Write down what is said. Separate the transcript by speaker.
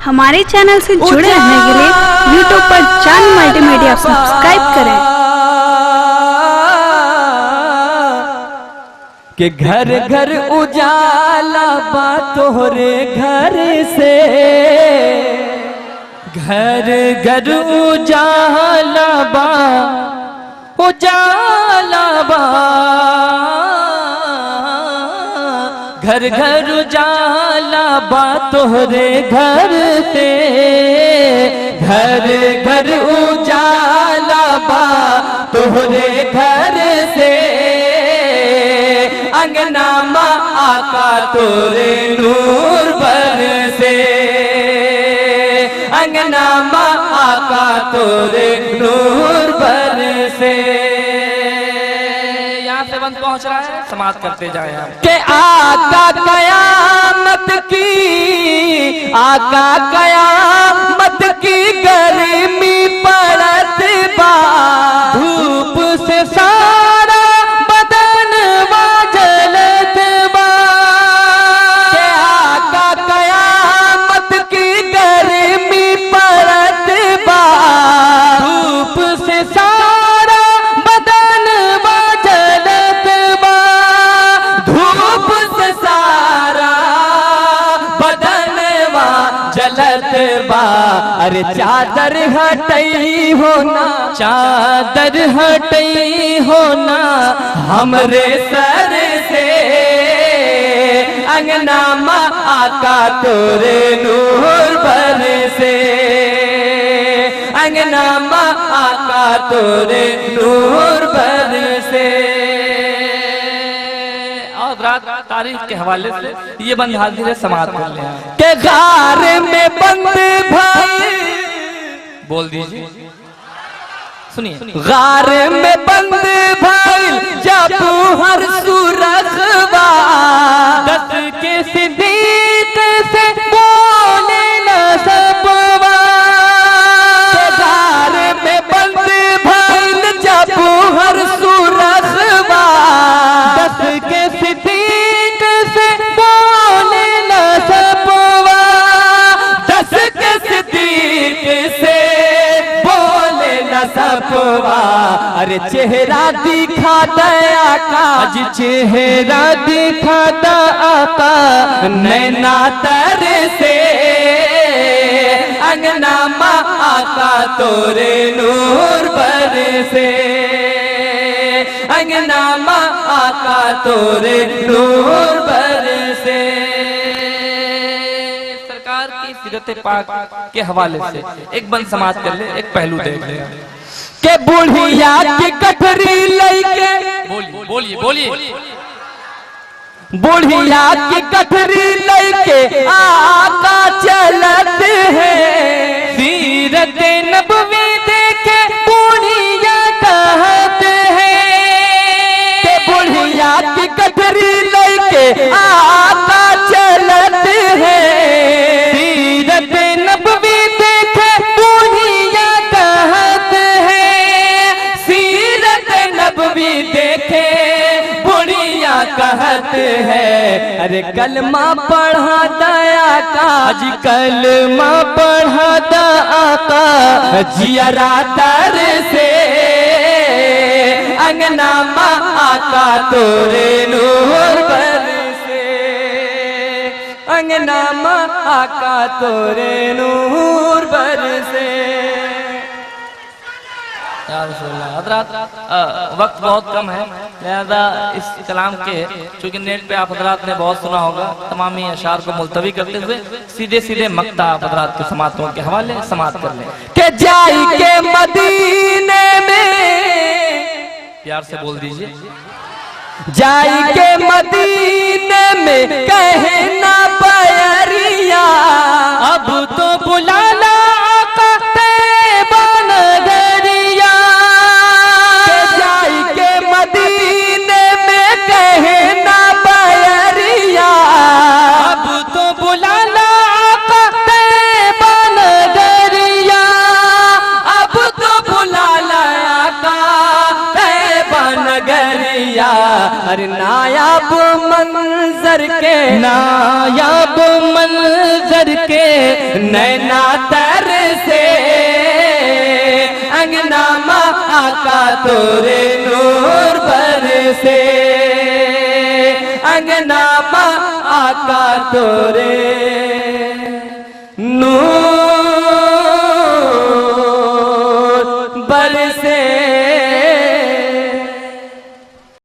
Speaker 1: हमारे चैनल से जुड़े रहने के लिए YouTube पर चांद मल्टीमीडिया सब्सक्राइब करें।
Speaker 2: कि घर घर उजाला बा तोहरे घर से, घर घर उजाला बा उजाला बा, घर घर उजाला बा तोहरे घर से, घर घर उजाला बा तोहरे घर से, अंगना माँ आका तोरे नूर बरसे, अंगना माँ आका तोरे नूर बरसे। यहाँ से बंद पहुँच रहा है, समाप्त करते जाए हम। के आका कयामत की, आका कयामत की गर्मी पड़त बा, धूप से सारा बदन जलत बा। के आका कयामत की गर्मी पड़त बा, धूप से सारा बदन जलत बा, धूप से सारा बदन जलत बा। अरे चादर हटई होना, चादर हटई होना हमरे सर से, अंगना माँ आका तोरे नूर बरसे, अंगना माँ आका तोरे नूर बरसे। और रात तारीख के हवाले से ये बंद हाजिर है, समाप्त कर ले। के गार में बंद भाई बोल दीजिए, सुनिए। गार में बंद भाई जब हर सुरखवा, दस के सिद्दीक से बोले न सबवा। गार में बंद भाई जब हर सुरखवा, दस के सिद्दीक से बोले न सबवा, दस के सिद्दीक से बोले न सबवा। अरे चेहरा दिखा दया का, आज चेहरा दिखा दया का, नैना तर से, अंगना माँ आका तोरे नूर बरसे, अंगना माँ आका तोरे नूर बरसे। सरकार की सीरत पाक के हवाले से एक बंद समाप्त कर ले, एक पहलू देख ले। के बुढ़िया की कटरी लइके, बोलिए बोलिए, बुढ़िया की कटरी लइके आका चलत है, सीरत नबवी देखे बुढ़िया कहत है। के बुढ़िया की कटरी लइके आका चलत है, सीरत नबवी देखे बुढ़िया कहत है, सीरत नबवी देखे बुढ़िया कहत है। अरे कलमा पढ़ा दया का, आज कलमा पढ़ा दया का, जियरा तर से, अंगना माँ आका तोरे नूर बरसे, अंगना माँ आका तोरे नूर बरसे। हज़रात वक्त बहुत कम है, लिहाजा इस कलाम के चूँकि नेट पे आप हज़रात ने बहुत सुना होगा, तमामी अशार को मुलतवी करते हुए सीधे सीधे मक्ता आप हज़रात के समातों के हवाले समाप्त कर लें। के जाई के मदीने में, प्यार से बोल दीजिए, जाई के मदीने में कहना प्यारिया, अब तो बुलाना आका तैबा नगरिया। के जाई के मदीने में कहना प्यारिया, अब तो बुलाना आका तैबा नगरिया, अब तो बुलाना आका तैबा नगरिया। अरे नायाब मंजर
Speaker 3: मंजर के, नायाब मंजर के नैना तर से, अंगना माँ आका तोरे नूर पर से, अंगना माँ आका तोरे नूर